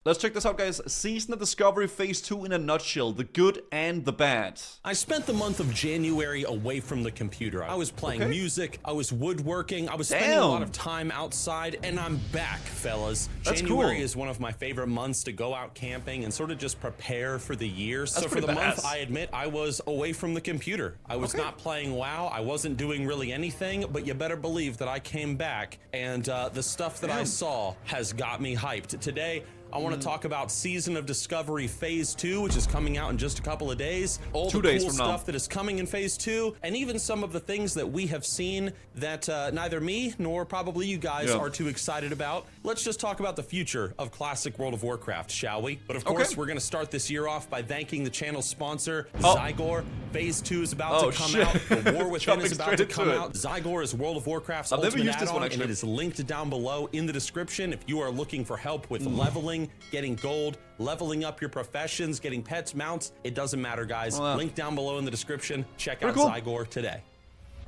Let's check this out, guys. Season of Discovery Phase 2 in a nutshell. The good and the bad. I spent the month of January away from the computer. I was playing music, I was woodworking, I was spending a lot of time outside, and I'm back, fellas. That's January cool. is one of my favorite months to go out camping and sort of just prepare for the year. So for the badass. month, I admit I was away from the computer. I was not playing WoW, I wasn't doing really anything, but you better believe that I came back, and the stuff that I saw has got me hyped. Today, I want to talk about Season of Discovery Phase 2, which is coming out in just a couple of days. All the cool stuff that is coming in Phase 2, and even some of the things that we have seen that neither me nor probably you guys are too excited about. Let's just talk about the future of classic World of Warcraft, shall we? But of course, we're going to start this year off by thanking the channel's sponsor, Zygor. Phase 2 is about to come out. The War Within is about to come out. Zygor is World of Warcraft's ultimate add-on, and it is linked down below in the description if you are looking for help with leveling, getting gold, leveling up your professions, getting pets, mounts. It doesn't matter, guys. Link down below in the description. Check out Zygor today.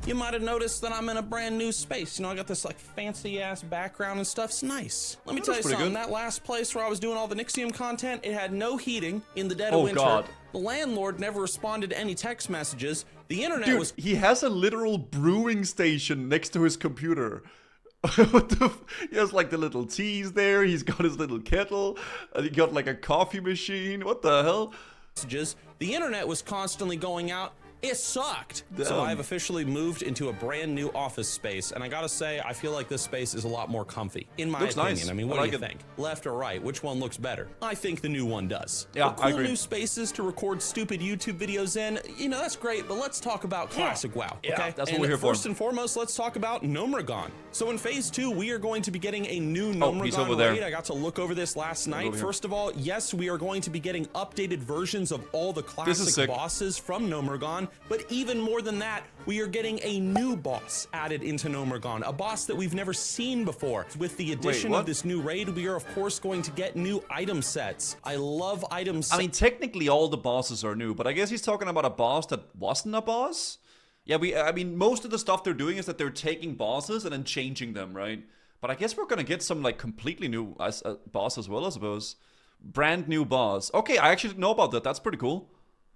You might have noticed that I'm in a brand new space. You know, I got this like fancy ass background and stuff. It's nice. Let me tell you something. That last place where I was doing all the Nixium content, it had no heating in the dead of winter. God. The landlord never responded to any text messages. The internet was... He has a literal brewing station next to his computer. What the he has like the little teas there, he's got his little kettle, and he got like a coffee machine. What the hell? The internet was constantly going out. It sucked. Damn. So I've officially moved into a brand new office space, and I gotta say, I feel like this space is a lot more comfy, in my opinion. Nice. I mean, what do you think? Left or right? Which one looks better? I think the new one does. Yeah, cool new spaces to record stupid YouTube videos in, you know, that's great, but let's talk about classic WoW, okay? That's what we're here for. First and foremost, let's talk about Gnomeregan. So in Phase 2, we are going to be getting a new Gnomeregan raid. I got to look over this last night. First of all, yes, we are going to be getting updated versions of all the classic bosses from Gnomeregan, but even more than that, we are getting a new boss added into Gnomeregan, a boss that we've never seen before. With the addition of this new raid, we are of course going to get new item sets. I love item sets. I mean, technically all the bosses are new, but I guess he's talking about a boss that wasn't a boss? Yeah, I mean, most of the stuff they're doing is that they're taking bosses and then changing them, right? But I guess we're gonna get some like completely new boss as well, I suppose. Brand new boss. Okay, I actually didn't know about that. That's pretty cool.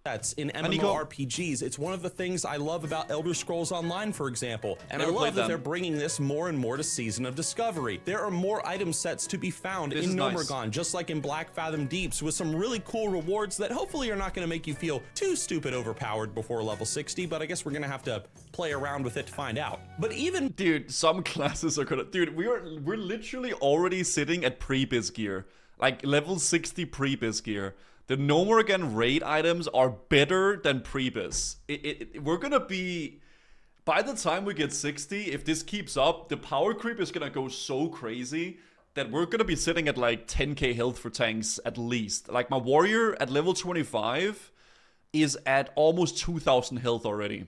That's in MMORPGs. It's one of the things I love about Elder Scrolls Online, for example. And I love that they're bringing this more and more to Season of Discovery. There are more item sets to be found in Gnomeregan, just like in Black Fathom Deeps, with some really cool rewards that hopefully are not going to make you feel too stupid overpowered before level 60, but I guess we're going to have to play around with it to find out. But even... Dude, some classes are gonna... Dude, we're literally already sitting at pre-biz gear. Like level 60 pre-biz gear. The Gnomeregan raid items are better than pre-biz. We're gonna be... By the time we get 60, if this keeps up, the power creep is gonna go so crazy that we're gonna be sitting at like 10k health for tanks at least. Like my warrior at level 25 is at almost 2000 health already.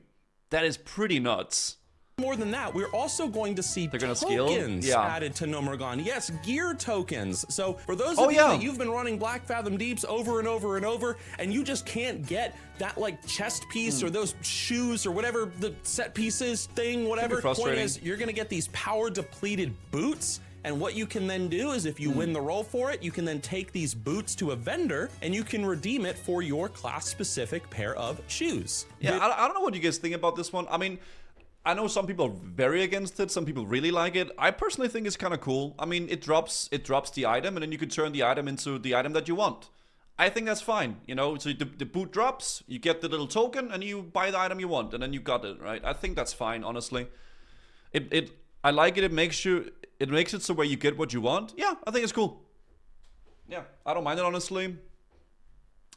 That is pretty nuts. More than that, we're also going to see tokens added to Gnomeregan. Yes, gear tokens. So for those of you that you've been running Black Fathom Deeps over and over and over, and you just can't get that like chest piece or those shoes or whatever the set pieces thing, whatever. Point is, you're gonna get these power depleted boots. And what you can then do is if you win the roll for it, you can then take these boots to a vendor and you can redeem it for your class specific pair of shoes. Yeah, I don't know what you guys think about this one. I mean, I know some people are very against it, some people really like it. I personally think it's kind of cool. I mean, it drops the item and then you can turn the item into the item that you want. I think that's fine, you know, so the boot drops, you get the little token and you buy the item you want and then you got it, right? I think that's fine, honestly. I like it, it makes it so where you get what you want. Yeah, I think it's cool. Yeah, I don't mind it, honestly.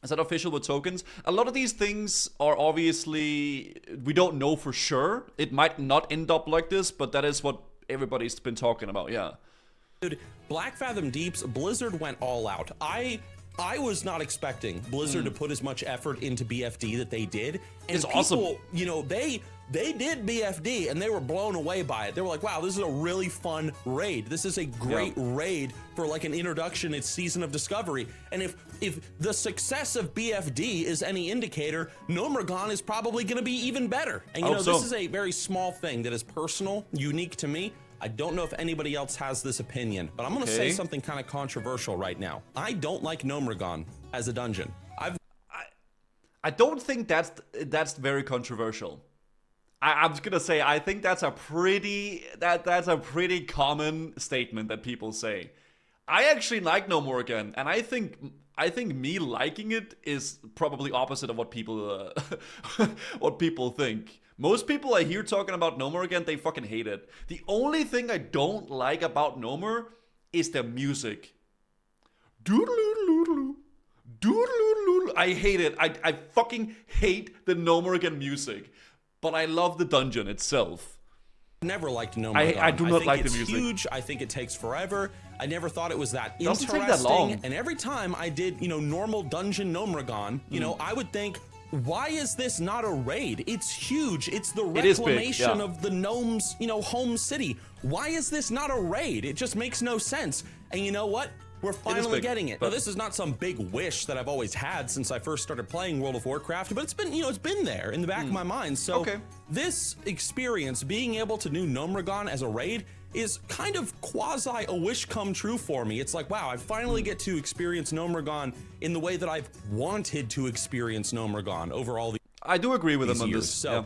Is that official with tokens? A lot of these things are obviously, we don't know for sure. It might not end up like this, but that is what everybody's been talking about, yeah. Dude, Black Fathom Deeps, Blizzard went all out. I was not expecting Blizzard to put as much effort into BFD that they did. And it's awesome. You know, they did BFD and they were blown away by it. They were like, wow, this is a really fun raid. This is a great raid for like an introduction. It's Season of Discovery. And if the success of BFD is any indicator, Gnomeregan is probably gonna be even better. And you know, this is a very small thing that is personal, unique to me. I don't know if anybody else has this opinion, but I'm going to say something kind of controversial right now. I don't like Gnomragon as a dungeon. I don't think that's very controversial. I'm just gonna say I think that's a pretty common statement that people say. I actually like No More Again, and I think me liking it is probably opposite of what people what people think. Most people I hear talking about No More Again, they fucking hate it. The only thing I don't like about No More is the music. Doodle-doodle-doodle. Doodle-doodle-doodle. I hate it. I fucking hate the No More Again music. But I love the dungeon itself. Never liked Gnomragon. I do not like the music. It's huge. I think it takes forever. I never thought it was that Doesn't interesting. take that long. And every time I did, normal dungeon Gnomragon, I would think, why is this not a raid? It's huge. It's the reclamation of the gnomes, home city. Why is this not a raid? It just makes no sense. And you know what? We're finally getting it. Now, this is not some big wish that I've always had since I first started playing World of Warcraft, but it's been, it's been there in the back of my mind. So this experience, being able to do Gnomragon as a raid, is kind of quasi a wish come true for me. It's like, wow, I finally get to experience Gnomragon in the way that I've wanted to experience Gnomragon over all these I do agree with them on years. this. So,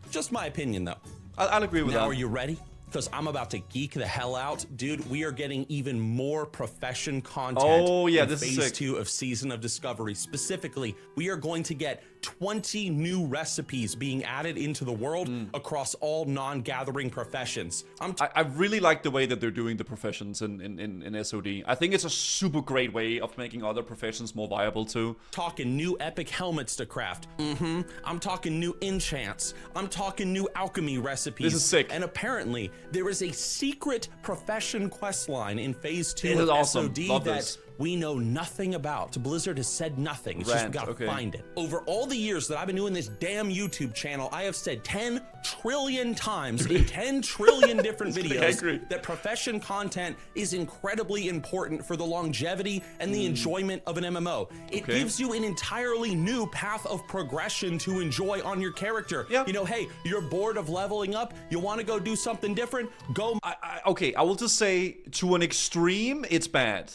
just my opinion, though. I'll agree with that. Now, are you ready? Because I'm about to geek the hell out. Dude, we are getting even more profession content in this is Phase sick. 2 of Season of Discovery. Specifically, we are going to get 20 new recipes being added into the world across all non-gathering professions. I really like the way that they're doing the professions in SOD. I think it's a super great way of making other professions more viable too. Talking new epic helmets to craft. I'm talking new enchants. I'm talking new alchemy recipes. This is sick. And apparently, there is a secret profession questline in Phase 2 It is of awesome. SOD Love that this. we know nothing about. Blizzard has said nothing. It's just we gotta find it. Over all the years that I've been doing this damn YouTube channel, I have said 10 trillion times in 10 trillion different videos that profession content is incredibly important for the longevity and the enjoyment of an MMO. It gives you an entirely new path of progression to enjoy on your character. Hey, you're bored of leveling up, you wanna go do something different, go. I will just say, to an extreme, it's bad.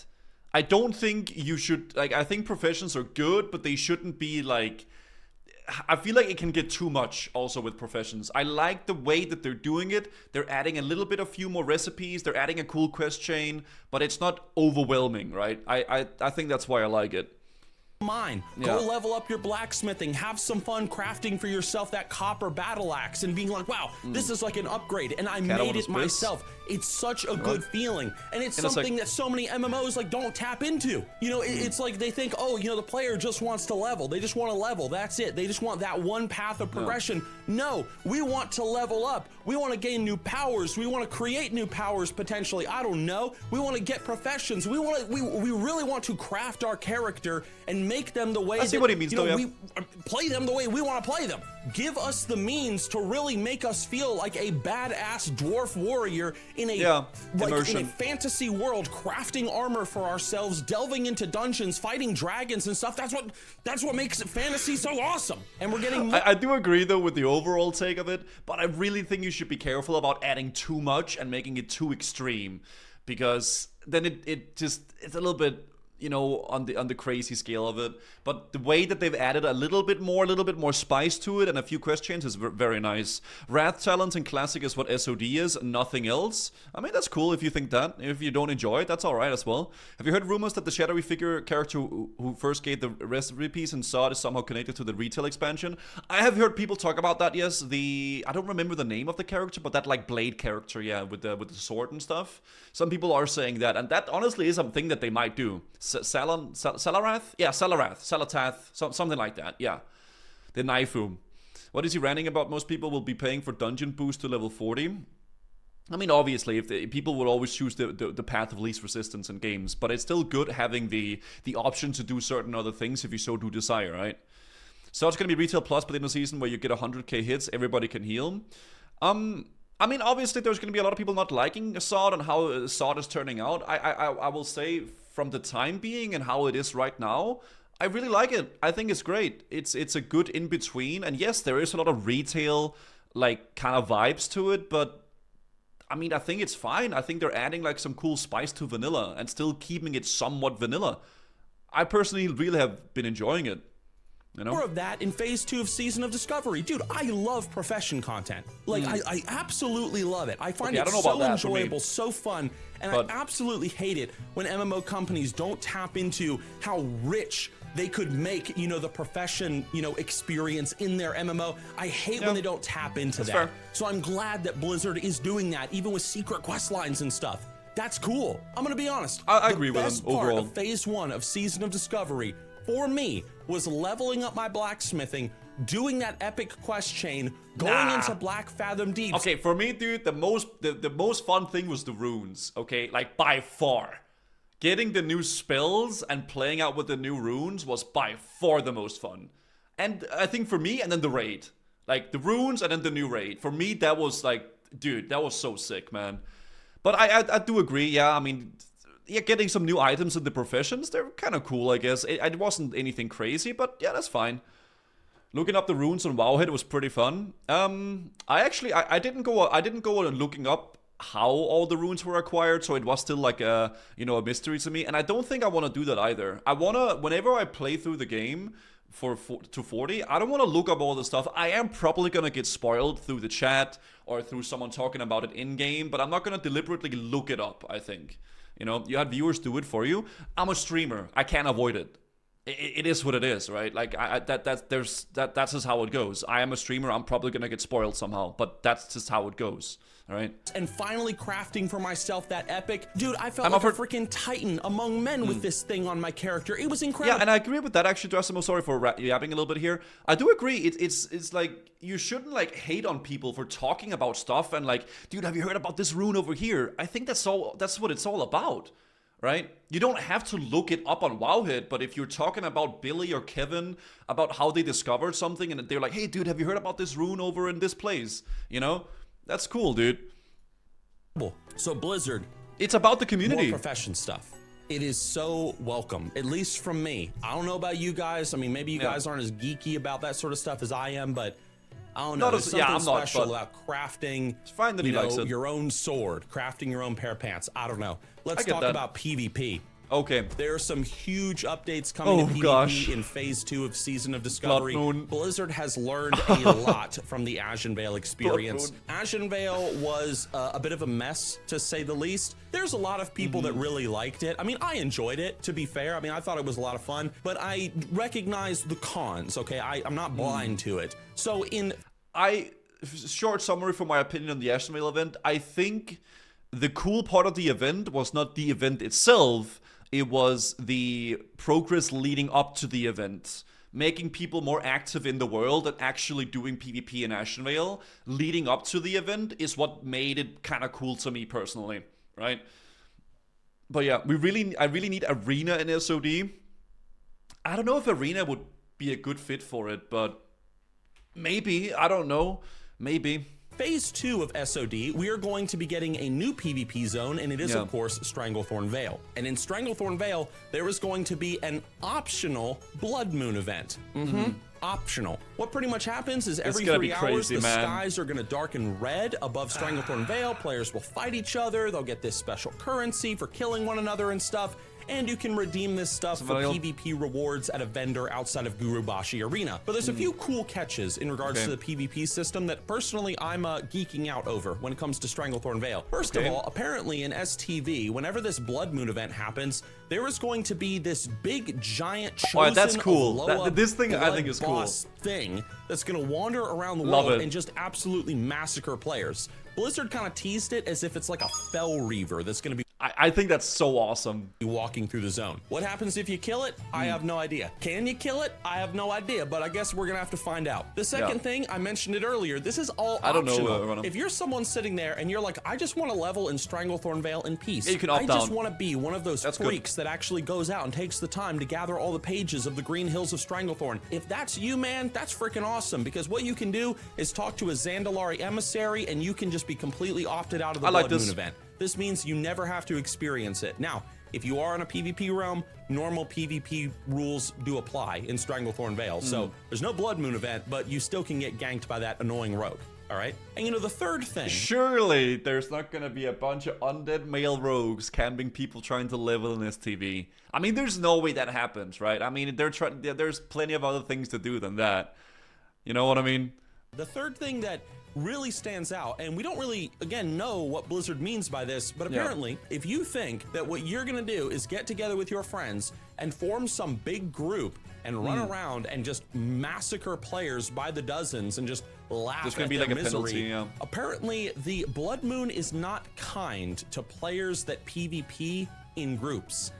I don't think you should, I think professions are good, but they shouldn't be I feel like it can get too much also with professions. I like the way that they're doing it. They're adding a few more recipes, they're adding a cool quest chain, but it's not overwhelming, right? I think that's why I like it. Go level up your blacksmithing, have some fun crafting for yourself that copper battle axe and being like, wow, this is like an upgrade and I made it myself. It's such a good feeling, and it's something that so many MMOs don't tap into. It's like they think, the player just wants to level. They just want to level. That's it. They just want that one path of progression. No, we want to level up. We want to gain new powers. We want to create new powers potentially. I don't know. We want to get professions. We really want to craft our character and make them the way I see what he means, though, we play them the way we want to play them. Give us the means to really make us feel like a badass dwarf warrior in a in a fantasy world, crafting armor for ourselves, delving into dungeons, fighting dragons and stuff. That's what makes fantasy so awesome. And we're getting more. I do agree though with the overall take of it, but I really think you should be careful about adding too much and making it too extreme, because then it's a little bit on the crazy scale of it. But the way that they've added a little bit more spice to it and a few quest chains is very nice. Wrath Talent and Classic is what SOD is, nothing else. I mean, that's cool if you think that. If you don't enjoy it, that's alright as well. Have you heard rumors that the shadowy figure character who first gave the recipe piece and saw it is somehow connected to the retail expansion? I have heard people talk about that, yes. I don't remember the name of the character, but that blade character, with the sword and stuff. Some people are saying that, and that honestly is something that they might do. Salarath? Yeah, Salatath, something like that, yeah. The Naifu. What is he ranting about? Most people will be paying for dungeon boost to level 40. I mean, obviously, people will always choose the path of least resistance in games, but it's still good having the option to do certain other things if you so do desire, right? So it's going to be Retail Plus by the end of the season where you get 100k hits, everybody can heal. I mean, obviously, there's going to be a lot of people not liking Assad and how Assad is turning out. I will say, from the time being and how it is right now, I really like it. I think it's great. It's a good in-between. And yes, there is a lot of retail, kind of vibes to it, but I mean, I think it's fine. I think they're adding like some cool spice to vanilla and still keeping it somewhat vanilla. I personally really have been enjoying it. You know? More of that in phase 2 of Season of Discovery. Dude, I love profession content. Like, I absolutely love it. I find it so enjoyable, so fun, and I absolutely hate it when MMO companies don't tap into how rich they could make, you know, the profession, you know, experience in their MMO. I hate when they don't tap into that. Fair. So I'm glad that Blizzard is doing that, even with secret quest lines and stuff. That's cool. I'm gonna be honest. I agree with them The overall. best part of phase 1 of Season of Discovery for me was leveling up my blacksmithing, doing that epic quest chain, going into Black Fathom Deeps. Okay, for me, dude, the most fun thing was the runes. Okay, like by far, getting the new spells and playing out with the new runes was by far the most fun. And I think for me, and then the raid, like the runes and then the new raid. For me, that was like, dude, that was so sick, man. But I do agree. Yeah, I mean, yeah, getting some new items in the professions, they're kind of cool, I guess. It wasn't anything crazy, but yeah, that's fine. Looking up the runes on Wowhead was pretty fun. I didn't go on looking up how all the runes were acquired, so it was still like a mystery to me. And I don't think I want to do that either. I wanna, whenever I play through the game to 40, I don't want to look up all the stuff. I am probably gonna get spoiled through the chat or through someone talking about it in game, but I'm not gonna deliberately look it up. I think. You know, you had viewers do it for you. I'm a streamer. I can't avoid it. It is what it is, right? Like that's just how it goes. I am a streamer. I'm probably gonna get spoiled somehow, but that's just how it goes. All right. And finally crafting for myself that epic. Dude, I felt like a freaking titan among men with this thing on my character. It was incredible. Yeah, and I agree with that actually, Drasimo. Sorry for yapping a little bit here. I do agree. It's like you shouldn't like hate on people for talking about stuff and like, dude, have you heard about this rune over here? I think that's what it's all about. Right? You don't have to look it up on Wowhead, but if you're talking about Billy or Kevin about how they discovered something and they're like, hey dude, have you heard about this rune over in this place? You know? That's cool, dude. So Blizzard, it's about the community. More profession stuff. It is so welcome, at least from me. I don't know about you guys. I mean, maybe you guys aren't as geeky about that sort of stuff as I am, but I don't know. There's something special about crafting your own sword, crafting your own pair of pants. I don't know. Let's talk about PvP. Okay. There are some huge updates coming to PvP in phase 2 of Season of Discovery. Blizzard has learned a lot from the Ashen Veil experience. Ashen Veil was a bit of a mess, to say the least. There's a lot of people that really liked it. I mean, I enjoyed it, to be fair. I mean, I thought it was a lot of fun, but I recognize the cons, okay? I'm not blind to it. So short summary for my opinion on the Ashen Veil event, I think the cool part of the event was not the event itself, it was the progress leading up to the event. Making people more active in the world and actually doing PvP in Ashen Veil leading up to the event is what made it kind of cool to me personally, right? But yeah, I really need Arena in SOD. I don't know if Arena would be a good fit for it, but maybe, I don't know, maybe. Phase 2 of SOD, we are going to be getting a new PvP zone, and it is, of course, Stranglethorn Vale. And in Stranglethorn Vale, there is going to be an optional Blood Moon event. Optional. What pretty much happens is every 3 hours, the skies are going to darken red above Stranglethorn Vale. Players will fight each other. They'll get this special currency for killing one another and stuff. And you can redeem this stuff for PvP rewards at a vendor outside of Gurubashi Arena. But there's a few cool catches in regards to the PvP system that personally I'm geeking out over when it comes to Stranglethorn Vale. First of all, apparently in STV, whenever this Blood Moon event happens, there is going to be this big giant chosen that's cool. This thing I think is cool. Thing that's going to wander around the world and just absolutely massacre players. Blizzard kind of teased it as if it's like a Fell Reaver that's going to be I think that's so awesome. Walking through the zone. What happens if you kill it? I have no idea. Can you kill it? I have no idea, but I guess we're gonna have to find out. The second thing, I mentioned it earlier, this is all optional. I don't know. If you're someone sitting there and you're like, I just want to level in Stranglethorn Vale in peace. You can I just want to be one of those freaks that actually goes out and takes the time to gather all the pages of the Green Hills of Stranglethorn. If that's you, man, that's freaking awesome, because what you can do is talk to a Zandalari emissary and you can just be completely opted out of the Blood Moon event. This means you never have to experience it. Now, if you are in a PvP realm, normal PvP rules do apply in Stranglethorn Vale. So there's no Blood Moon event, but you still can get ganked by that annoying rogue. All right. And you know, the third thing. Surely there's not gonna be a bunch of undead male rogues camping people trying to level in STV. I mean, there's no way that happens, right? I mean, there's plenty of other things to do than that. You know what I mean? The third thing that really stands out, and we don't really, again, know what Blizzard means by this, but apparently, if you think that what you're gonna do is get together with your friends and form some big group and run around and just massacre players by the dozens and just laugh There's gonna at be their like a misery. penalty, yeah. Apparently, the Blood Moon is not kind to players that PvP in groups.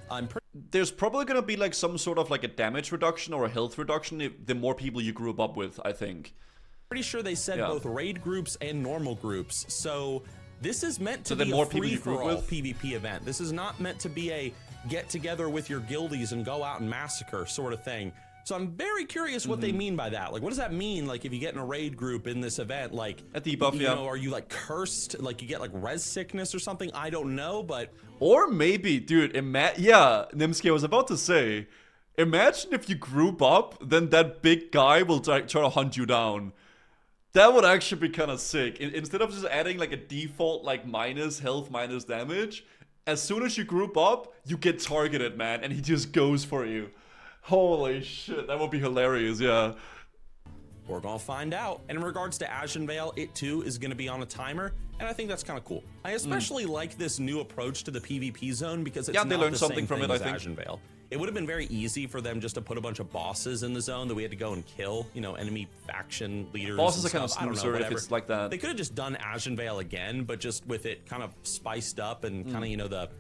There's probably gonna be like some sort of like a damage reduction or a health reduction if the more people you group up with, I think. Pretty sure they said both raid groups and normal groups. So this is meant to be a free-for-all PvP event. This is not meant to be a get together with your guildies and go out and massacre sort of thing. So I'm very curious what they mean by that. Like, what does that mean? Like, if you get in a raid group in this event, like a debuff, you know, are you like cursed? Like you get like res sickness or something? I don't know, but or maybe, dude, Nimsky, I was about to say, imagine if you group up, then that big guy will try to hunt you down. That would actually be kind of sick. Instead of just adding like a default like minus health, minus damage, as soon as you group up, you get targeted, man, and he just goes for you. Holy shit, that would be hilarious, yeah. We're gonna find out. And in regards to Ashen Veil, it too is gonna be on a timer, and I think that's kind of cool. I especially like this new approach to the PvP zone because it's they not learned the something same from thing it, as I think. Ashen Veil. It would have been very easy for them just to put a bunch of bosses in the zone that we had to go and kill, you know, enemy faction leaders. Bosses and are kind of stuff. I don't know, snoozer if whatever. it's like that. They could have just done Ashen Veil again, but just with it kind of spiced up and kind of, you know, the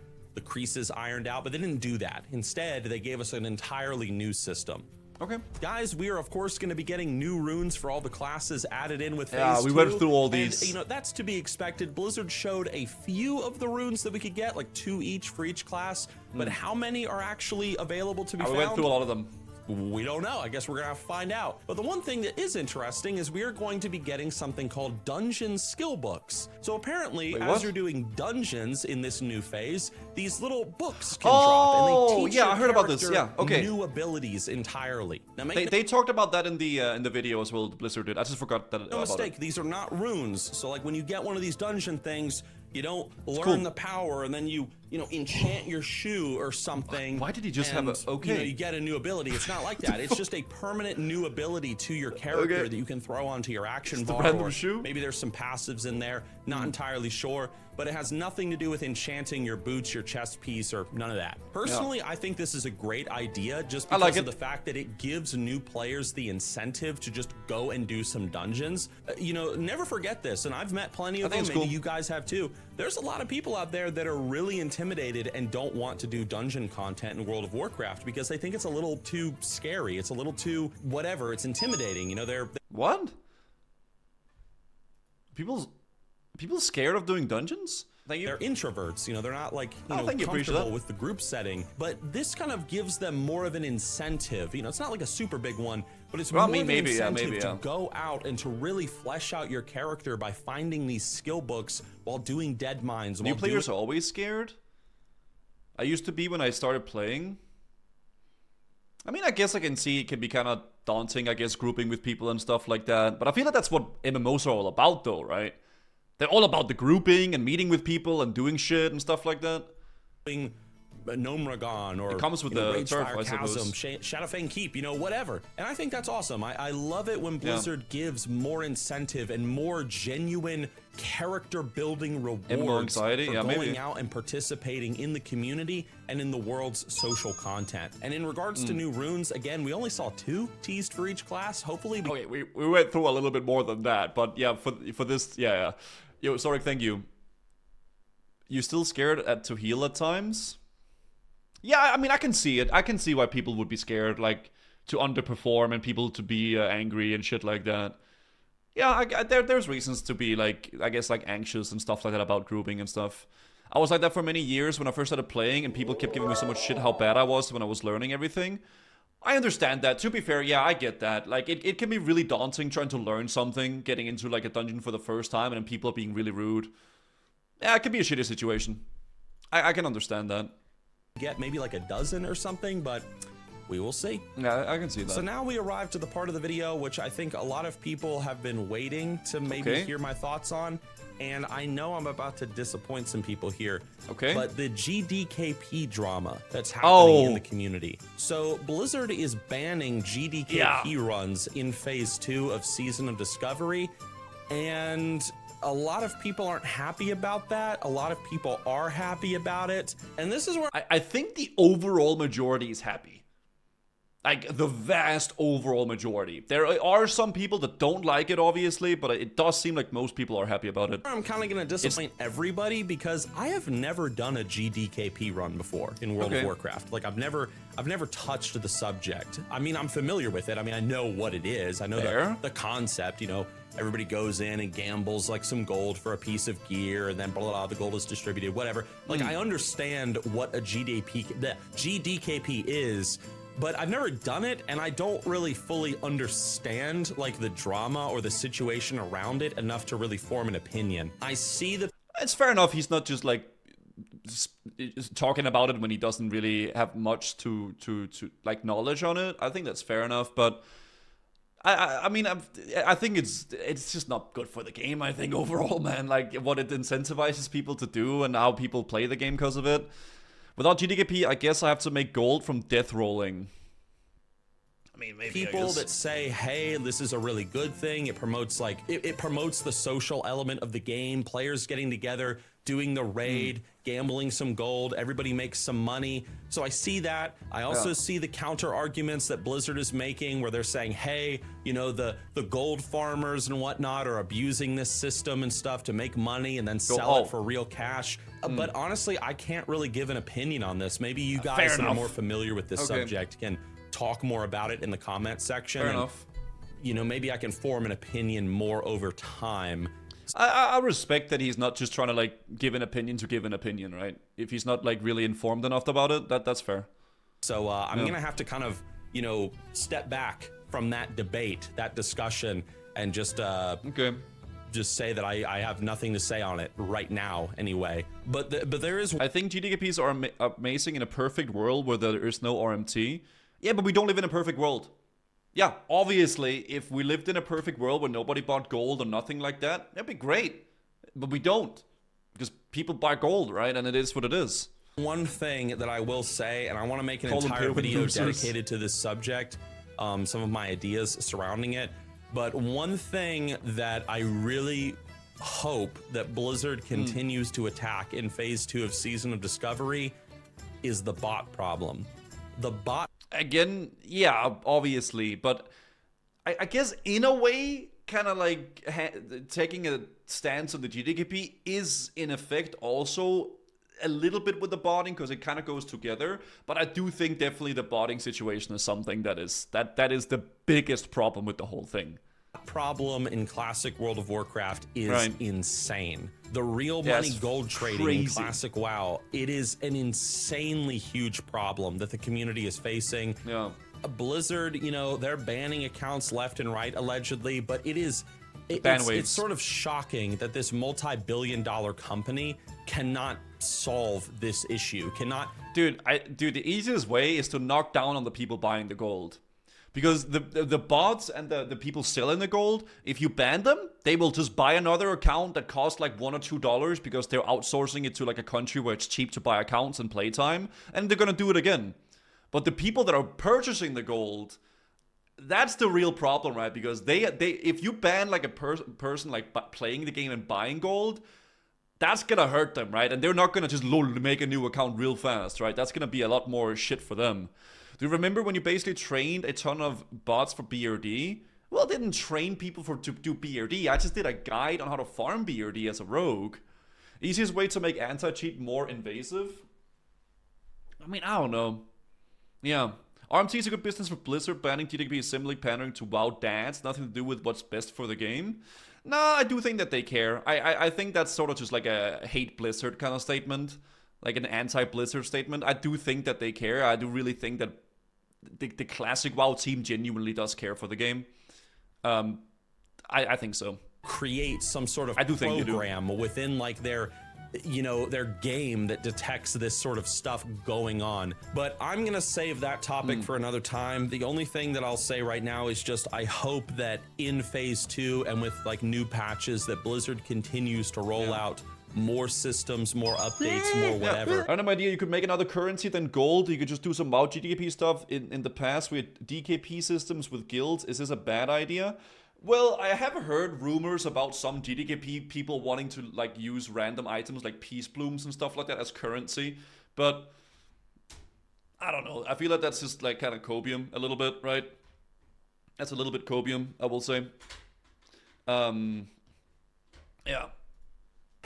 creases ironed out, but they didn't do that. Instead, they gave us an entirely new system. Okay. Guys, we are of course going to be getting new runes for all the classes added in with Phase 2. Yeah, we went through all these. And, you know, that's to be expected. Blizzard showed a few of the runes that we could get, like 2 each for each class, but how many are actually available to be found? We went through a lot of them. We don't know. I guess we're gonna have to find out. But the one thing that is interesting is we are going to be getting something called dungeon skill books. So apparently, as you're doing dungeons in this new phase, these little books can drop, and they teach I heard about this. Yeah, okay. New abilities entirely. Now, they talked about that in the video as well. Blizzard did. I just forgot that. No mistake. These are not runes. So like when you get one of these dungeon things, you don't learn cool. the power and then you know, enchant your shoe or something. Why did he just have a, you know, you get a new ability. It's not like that. It's just a permanent new ability to your character that you can throw onto your action bar. Random shoe? Maybe there's some passives in there. Not entirely sure. But it has nothing to do with enchanting your boots, your chest piece, or none of that. Personally, I think this is a great idea just because of the fact that it gives new players the incentive to just go and do some dungeons. You know, never forget this, and I've met plenty of them, maybe you guys have too. There's a lot of people out there that are really intimidated and don't want to do dungeon content in World of Warcraft because they think it's a little too scary. It's a little too whatever. It's intimidating. You know, they're what? People scared of doing dungeons? They're introverts, you know, they're not like, you know, comfortable with the group setting, but this kind of gives them more of an incentive. You know, it's not like a super big one, but it's more of an incentive to go out and to really flesh out your character by finding these skill books while doing dead mines. New players are always scared. I used to be when I started playing. I mean, I guess I can see it can be kind of daunting, I guess, grouping with people and stuff like that. But I feel like that's what MMOs are all about, though, right? They're all about the grouping and meeting with people and doing shit and stuff like that. Gnomragon or it comes with the turf, I Chasm, Shadowfang Keep, you know, whatever. And I think that's awesome. I love it when Blizzard gives more incentive and more genuine character building rewards for going out and participating in the community and in the world's social content. And in regards to new runes, again, we only saw 2 teased for each class. Hopefully, okay, we went through a little bit more than that, but yeah, for this, yeah. Yo, Sorry, thank you. You still scared to heal at times? Yeah, I mean, I can see it. I can see why people would be scared, like, to underperform and people to be angry and shit like that. Yeah, there's reasons to be, like, I guess, like, anxious and stuff like that about grouping and stuff. I was like that for many years when I first started playing and people kept giving me so much shit how bad I was when I was learning everything. I understand that. To be fair, yeah, I get that. Like, it can be really daunting trying to learn something, getting into, like, a dungeon for the first time and then people are being really rude. Yeah, it can be a shitty situation. I can understand that. Get maybe like a dozen or something, but we will see. Yeah, I can see that. So now we arrive to the part of the video which I think a lot of people have been waiting to maybe hear my thoughts on. And I know I'm about to disappoint some people here. Okay. But the GDKP drama that's happening in the community. So Blizzard is banning GDKP runs in Phase 2 of Season of Discovery. And a lot of people aren't happy about that. A lot of people are happy about it. And this is where I think the overall majority is happy. Like, the vast overall majority. There are some people that don't like it, obviously, but it does seem like most people are happy about it. I'm kind of going to disappoint everybody because I have never done a GDKP run before in World of Warcraft. Like, I've never touched the subject. I mean, I'm familiar with it. I mean, I know what it is. I know the concept, you know. Everybody goes in and gambles like some gold for a piece of gear, and then blah, blah, blah, the gold is distributed, whatever. Like, I understand what a GDKP is, but I've never done it, and I don't really fully understand like the drama or the situation around it enough to really form an opinion. I see the... It's fair enough. He's not just like talking about it when he doesn't really have much to like knowledge on it. I think that's fair enough, but I mean, I think it's just not good for the game, I think, overall, man. Like, what it incentivizes people to do and how people play the game because of it. Without GDKP, I guess I have to make gold from death rolling. I mean, maybe people that say, hey, this is a really good thing. It promotes like it promotes the social element of the game, players getting together, doing the raid, gambling some gold, everybody makes some money. So I see that. I also see the counter arguments that Blizzard is making where they're saying, hey, you know, the gold farmers and whatnot are abusing this system and stuff to make money and then sell it for real cash. But honestly, I can't really give an opinion on this. Maybe you guys that are more familiar with this subject can talk more about it in the comment section. Fair enough. You know, maybe I can form an opinion more over time. I respect that he's not just trying to like give an opinion to give an opinion, right? If he's not like really informed enough about it, that's fair. So I'm gonna have to kind of, you know, step back from that debate, that discussion, and just just say that I have nothing to say on it right now anyway. But there is... I think GDKPs are amazing in a perfect world where there is no RMT. Yeah, but we don't live in a perfect world. Yeah, obviously, if we lived in a perfect world where nobody bought gold or nothing like that, that'd be great. But we don't. Because people buy gold, right? And it is what it is. One thing that I will say, and I want to make an entire video dedicated to this subject, some of my ideas surrounding it. But one thing that I really hope that Blizzard continues to attack in Phase 2 of Season of Discovery is the bot problem. The bot... Again, yeah, obviously, but I guess in a way, kind of like taking a stance on the GDKP is in effect also a little bit with the botting because it kind of goes together. But I do think definitely the botting situation is something that is the biggest problem with the whole thing. Problem in classic World of Warcraft is insane. The real money gold trading in classic WoW, it is an insanely huge problem that the community is facing. Yeah. Blizzard, you know, they're banning accounts left and right allegedly, but it's sort of shocking that this multi-billion-dollar company cannot solve this issue. Dude, the easiest way is to knock down on the people buying the gold. Because the bots and the people selling the gold, if you ban them, they will just buy another account that costs like $1 or $2 because they're outsourcing it to like a country where it's cheap to buy accounts and playtime, and they're gonna do it again. But the people that are purchasing the gold, that's the real problem, right? Because they if you ban like a person like playing the game and buying gold, that's gonna hurt them, right? And they're not gonna just make a new account real fast, right? That's gonna be a lot more shit for them. Do you remember when you basically trained a ton of bots for BRD? Well, I didn't train people to do BRD. I just did a guide on how to farm BRD as a rogue. Easiest way to make anti-cheat more invasive? I mean, I don't know. Yeah. RMT is a good business for Blizzard. Banning GDKP is similarly pandering to WoW dads. Nothing to do with what's best for the game. No, I do think that they care. I think that's sort of just like a hate Blizzard kind of statement. Like an anti-Blizzard statement. I do think that they care. I do really think that the classic WoW team genuinely does care for the game. I think so. Create some sort of program within like their you know, their game that detects this sort of stuff going on. But I'm gonna save that topic for another time. The only thing that I'll say right now is just I hope that in phase 2 and with like new patches that Blizzard continues to roll out more systems, more updates, more whatever. I have no idea. You could make another currency than gold. You could just do some WoW GDP stuff. In the past, we had DKP systems with guilds. Is this a bad idea? Well, I have heard rumors about some GDKP people wanting to like use random items like peace blooms and stuff like that as currency, but I don't know. I feel like that's just like kind of copium a little bit, right? That's a little bit copium, I will say. Yeah.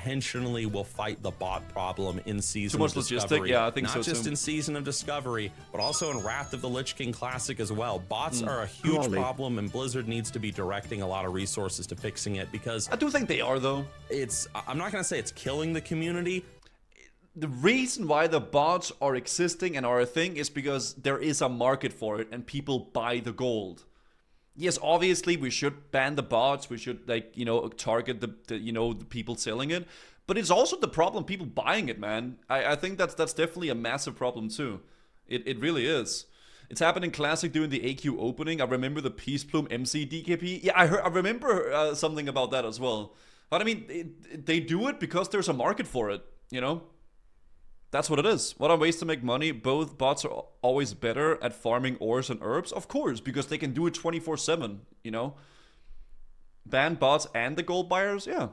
Intentionally will fight the bot problem in Season Too much of Discovery. logistic, yeah, I think Not so just too. in Season of Discovery, but also in Wrath of the Lich King Classic as well. Bots are a huge problem, and Blizzard needs to be directing a lot of resources to fixing it because I do think they are, though. I'm not gonna say it's killing the community. The reason why the bots are existing and are a thing is because there is a market for it and people buy the gold. Yes, obviously we should ban the bots. We should, like, you know, target the people selling it. But it's also the problem people buying it, man. I think that's definitely a massive problem too. It really is. It's happened in Classic during the AQ opening. I remember the Peace Plume MC DKP. Yeah, I remember something about that as well. But I mean, they do it because there's a market for it, you know? That's what it is. What are ways to make money? Both bots are always better at farming ores and herbs. Of course, because they can do it 24/7, you know? Ban bots and the gold buyers? Yeah.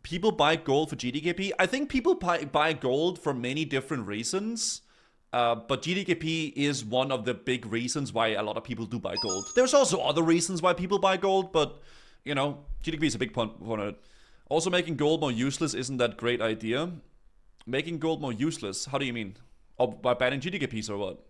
People buy gold for GDKP. I think people buy gold for many different reasons. But GDKP is one of the big reasons why a lot of people do buy gold. There's also other reasons why people buy gold, but, you know, GDKP is a big point on it. Also, making gold more useless isn't that great idea. Making gold more useless? How do you mean? Oh, by banning GDKPs or what?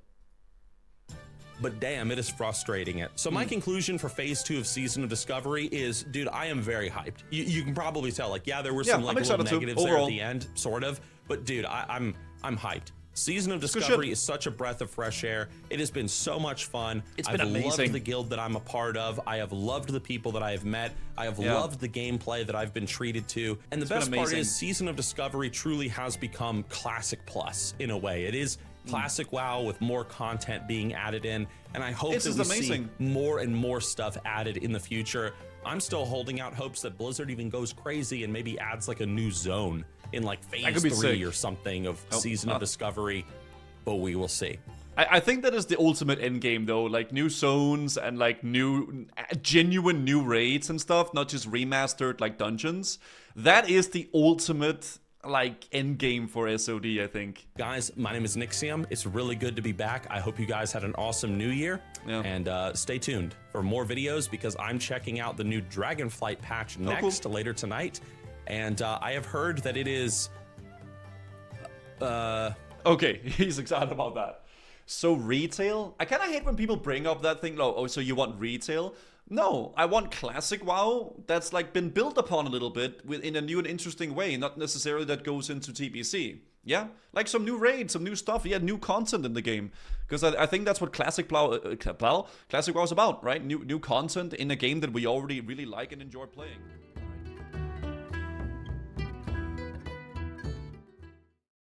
But damn, it is frustrating it. So my conclusion for phase 2 of Season of Discovery is, dude, I am very hyped. You can probably tell, like, yeah, there were some like little negatives there at the end, sort of. But dude, I'm hyped. Season of Discovery is such a breath of fresh air. It has been so much fun. Been amazing. I've loved the guild that I'm a part of. I have loved the people that I have met. I have loved the gameplay that I've been treated to. And the best part is Season of Discovery truly has become Classic Plus in a way. It is Classic WoW with more content being added in. And I hope that we see more and more stuff added in the future. I'm still holding out hopes that Blizzard even goes crazy and maybe adds like a new zone in like phase 3 or something of Season of Discovery, but we will see. I think that is the ultimate end game though, like new zones and like new, genuine new raids and stuff, not just remastered like dungeons. That is the ultimate like end game for SOD, I think. Guys, my name is Nixium. It's really good to be back. I hope you guys had an awesome new year. And stay tuned for more videos because I'm checking out the new Dragonflight patch next later tonight. And I have heard that it is... Okay, he's excited about that. So retail? I kind of hate when people bring up that thing, oh, so you want retail? No, I want classic WoW that's like been built upon a little bit in a new and interesting way, not necessarily that goes into TBC. Yeah, like some new raids, some new stuff, new content in the game. Because I think that's what Classic WoW is about, right? New content in a game that we already really like and enjoy playing.